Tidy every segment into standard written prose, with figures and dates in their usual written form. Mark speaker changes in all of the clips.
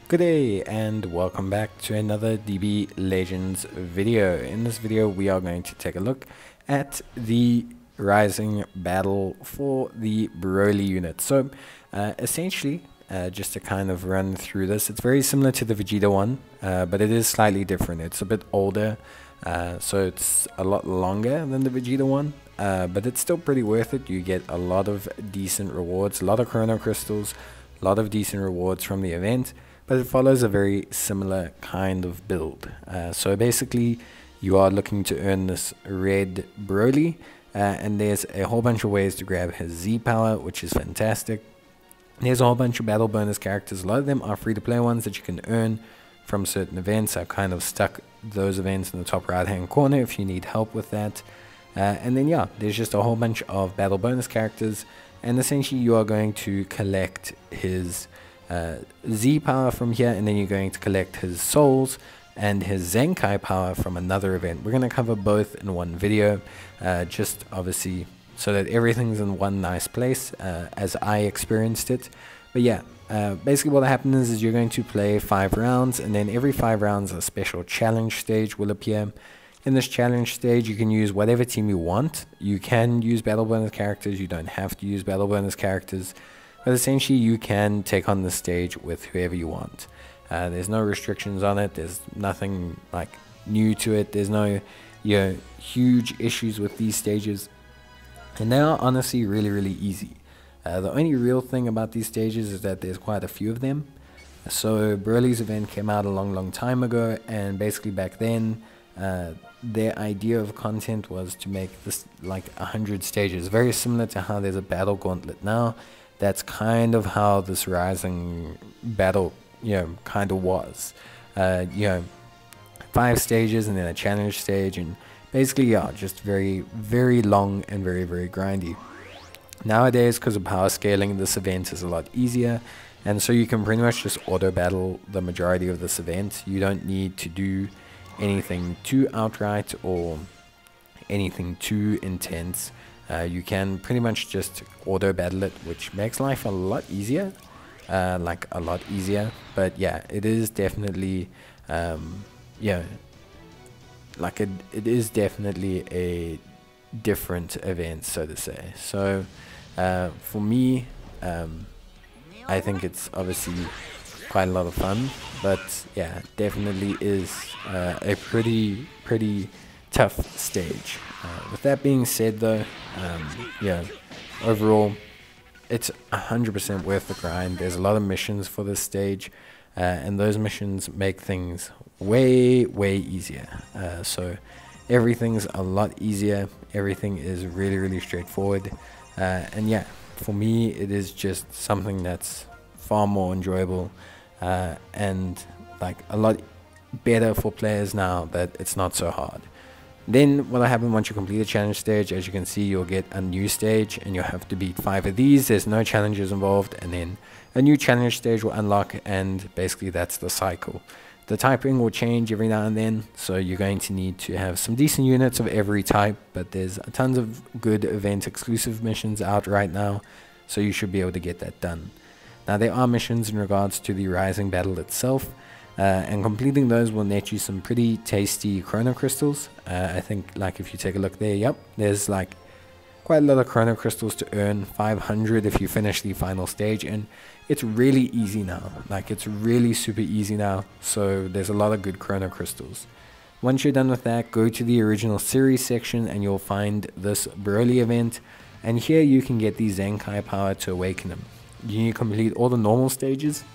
Speaker 1: Good day and welcome back to another DB Legends video. In this video we are going to take a look at the rising battle for the Broly unit. So essentially, just to kind of run through this, it's very similar to the Vegeta one, but it is slightly different. It's a bit older, so it's a lot longer than the Vegeta one, but it's still pretty worth it. You get a lot of decent rewards, a lot of Chrono Crystals, a lot of decent rewards from the event, but it follows a very similar kind of build. So basically, you are looking to earn this red Broly, and there's a whole bunch of ways to grab his Z power, which is fantastic. There's a whole bunch of battle bonus characters. A lot of them are free-to-play ones that you can earn from certain events. I've kind of stuck those events in the top right-hand corner if you need help with that. And then yeah, there's just a whole bunch of battle bonus characters, and essentially you are going to collect his Z power from here, and then you're going to collect his souls and his Zenkai power from another event. We're going to cover both in one video, just obviously so that everything's in one nice place, as I experienced it. But yeah, basically what happens is you're going to play 5 rounds, and then every 5 rounds a special challenge stage will appear. In this challenge stage you can use whatever team you want. You can use battle bonus characters, you don't have to use battle bonus characters, but essentially you can take on the stage with whoever you want. There's no restrictions on it, there's nothing like new to it, there's no huge issues with these stages, and they are honestly really easy. The only real thing about these stages is that there's quite a few of them. So Broly's event came out a long time ago, and basically back then their idea of content was to make this like 100 stages, very similar to how there's a battle gauntlet now. That's kind of how this rising battle kind of was. 5 stages and then a challenge stage, and basically yeah, just very long and very grindy. Nowadays, because of power scaling, this event is a lot easier, and so you can pretty much just auto battle the majority of this event. You don't need to do anything too outright or anything too intense. You can pretty much just auto battle it, which makes life a lot easier, like a lot easier. But yeah, it is definitely it is definitely a different event, so to say. So for me, I think it's obviously quite a lot of fun, but yeah, definitely is a pretty tough stage. With that being said though, yeah, overall it's 100% worth the grind. There's a lot of missions for this stage, and those missions make things way easier. So everything's a lot easier, everything is really straightforward, and yeah, for me it is just something that's far more enjoyable, and like a lot better for players now that it's not so hard. Then what will happen once you complete a challenge stage, as you can see, you'll get a new stage and you'll have to beat 5 of these. There's no challenges involved, and then a new challenge stage will unlock, and basically that's the cycle. The typing will change every now and then, so you're going to need to have some decent units of every type, but there's tons of good event exclusive missions out right now, so you should be able to get that done. Now there are missions in regards to the rising battle itself, and completing those will net you some pretty tasty Chrono Crystals. I think like if you take a look there, yep, there's like quite a lot of Chrono Crystals to earn, 500 if you finish the final stage, and it's really easy now. Like it's really super easy now, so there's a lot of good Chrono Crystals. Once you're done with that, go to the original series section and you'll find this Broly event, and here you can get the Zenkai power to awaken him. You need to complete all the normal stages,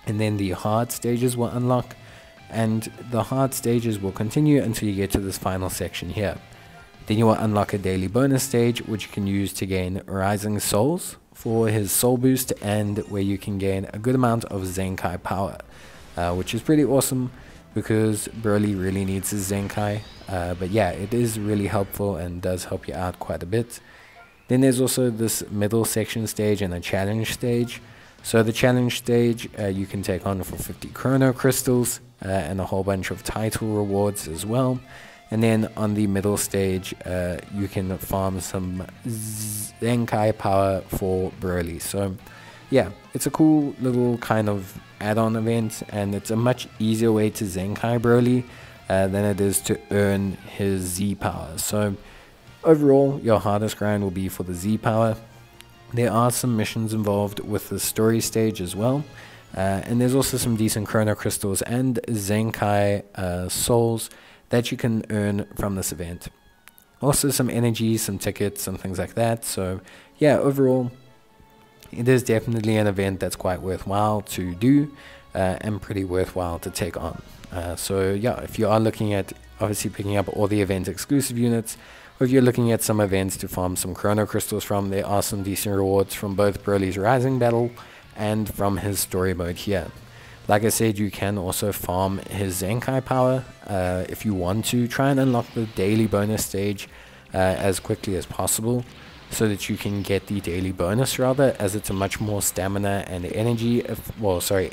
Speaker 1: and then the hard stages will unlock, and the hard stages will continue until you get to this final section here. Then you will unlock a daily bonus stage, which you can use to gain rising souls for his soul boost, and where you can gain a good amount of Zenkai power, which is pretty awesome because Broly really needs his Zenkai. But yeah, it is really helpful and does help you out quite a bit. Then there's also this middle section stage and a challenge stage. So the challenge stage you can take on for 50 Chrono Crystals and a whole bunch of title rewards as well. And then on the middle stage you can farm some Zenkai power for Broly. So yeah, it's a cool little kind of add-on event, and it's a much easier way to Zenkai Broly than it is to earn his Z power. So overall, your hardest grind will be for the Z power. There are some missions involved with the story stage as well, and there's also some decent Chrono Crystals and Zenkai souls that you can earn from this event. Also some energy, some tickets, some things like that. So yeah, overall, it is definitely an event that's quite worthwhile to do and pretty worthwhile to take on. So yeah, if you are looking at obviously picking up all the event exclusive units, or if you're looking at some events to farm some Chrono Crystals from, there are some decent rewards from both Broly's Rising Battle and from his story mode here. Like I said, you can also farm his Zenkai power if you want to. Try and unlock the daily bonus stage as quickly as possible, so that you can get the daily bonus rather, as it's a much more stamina and energy,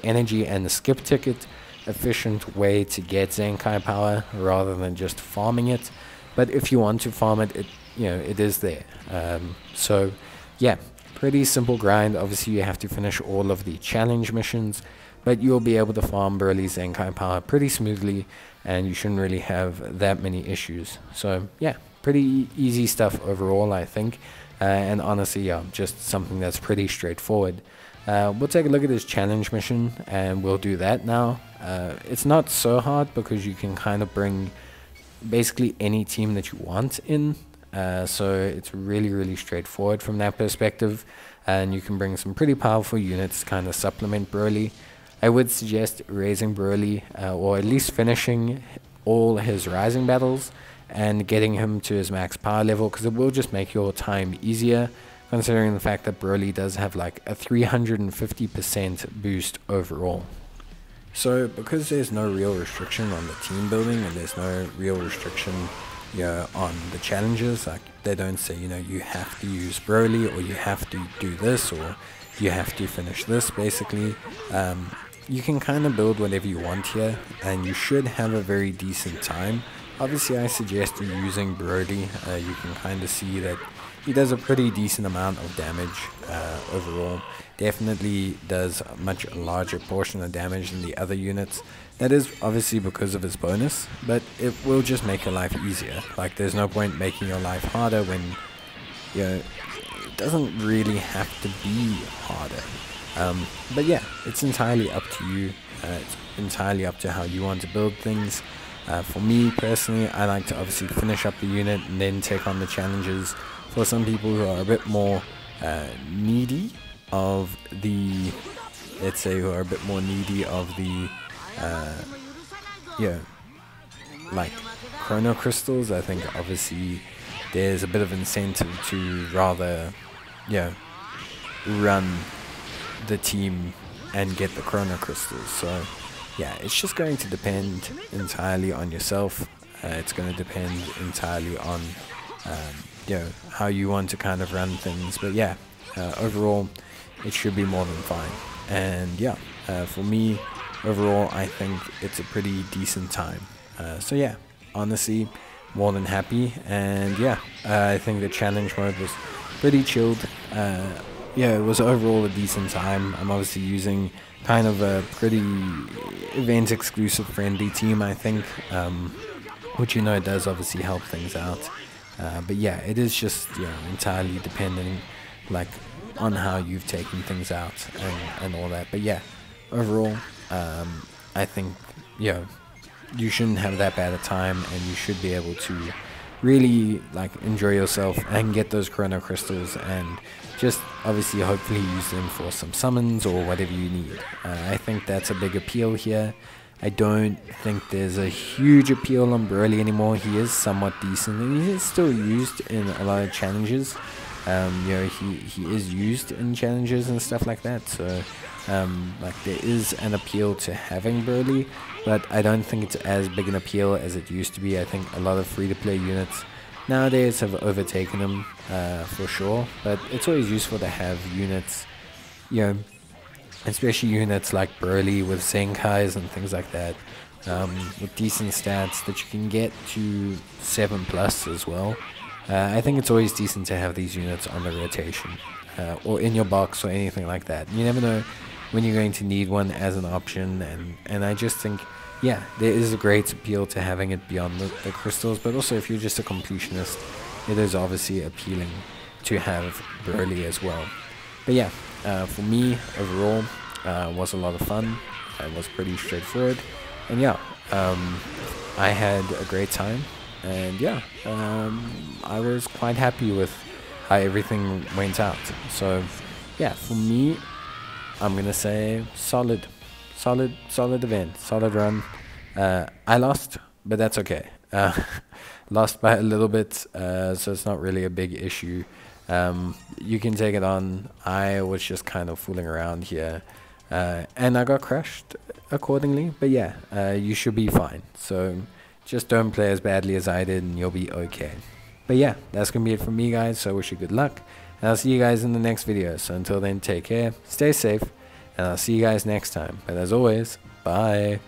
Speaker 1: energy and skip ticket efficient way to get Zenkai power rather than just farming it. But if you want to farm it, it is there. So yeah, pretty simple grind. Obviously you have to finish all of the challenge missions, but you'll be able to farm Broly's Zenkai power pretty smoothly, and you shouldn't really have that many issues. So yeah, pretty easy stuff overall, I think. And honestly, yeah, just something that's pretty straightforward. We'll take a look at this challenge mission, and we'll do that now. It's not so hard because you can kind of bring basically any team that you want in. So it's really straightforward from that perspective, and you can bring some pretty powerful units to kind of supplement Broly. I would suggest raising Broly, or at least finishing all his rising battles and getting him to his max power level, because it will just make your time easier, considering the fact that Broly does have like a 350% boost overall. So because there's no real restriction on the team building, and there's no real restriction on the challenges, like they don't say you have to use Broly, or you have to do this, or you have to finish this. Basically you can kind of build whatever you want here, and you should have a very decent time. Obviously I suggest you using Broly. You can kind of see that he does a pretty decent amount of damage overall. Definitely does a much larger portion of damage than the other units. That is obviously because of his bonus, but it will just make your life easier. Like there's no point making your life harder when it doesn't really have to be harder. But yeah, it's entirely up to you. It's entirely up to how you want to build things. For me personally, I like to obviously finish up the unit and then take on the challenges. For some people who are a bit more needy of the, let's say, who are a bit more needy of the, like Chrono Crystals, I think obviously there's a bit of incentive to rather, run the team and get the Chrono Crystals. So yeah, it's just going to depend entirely on yourself. It's going to depend entirely on how you want to kind of run things. But yeah, overall it should be more than fine. And yeah, for me overall I think it's a pretty decent time. So yeah, honestly more than happy. And yeah, I think the challenge mode was pretty chilled. Yeah, it was overall a decent time. I'm obviously using kind of a pretty event exclusive friendly team, I think, which does obviously help things out. But yeah, it is just entirely depending like on how you've taken things out and all that. But yeah, overall I think you shouldn't have that bad a time, and you should be able to really like enjoy yourself and get those Chrono Crystals, and just obviously hopefully use them for some summons or whatever you need. I think that's a big appeal here. I don't think there's a huge appeal on Broly anymore. He is somewhat decent, and he is still used in a lot of challenges. He is used in challenges and stuff like that. So like there is an appeal to having Broly, but I don't think it's as big an appeal as it used to be. I think a lot of free-to-play units nowadays have overtaken him for sure, but it's always useful to have units, especially units like Broly with Zenkais and things like that, with decent stats that you can get to 7+ as well. I think it's always decent to have these units on the rotation. or in your box or anything like that. You never know when you're going to need one as an option, and I just think, yeah, there is a great appeal to having it beyond the crystals, but also if you're just a completionist, it is obviously appealing to have Broly as well. But yeah, for me overall, was a lot of fun. It was pretty straightforward, and yeah, I had a great time, and yeah, I was quite happy with how everything went out. So yeah, for me, I'm gonna say solid event, solid run. I lost, but that's okay. Lost by a little bit, so it's not really a big issue. You can take it on. I was just kind of fooling around here, and I got crushed accordingly. But yeah, you should be fine. So just don't play as badly as I did, and you'll be okay. But yeah, that's gonna be it from me, guys. So I wish you good luck, and I'll see you guys in the next video. So until then, take care, stay safe, and I'll see you guys next time. But as always, bye.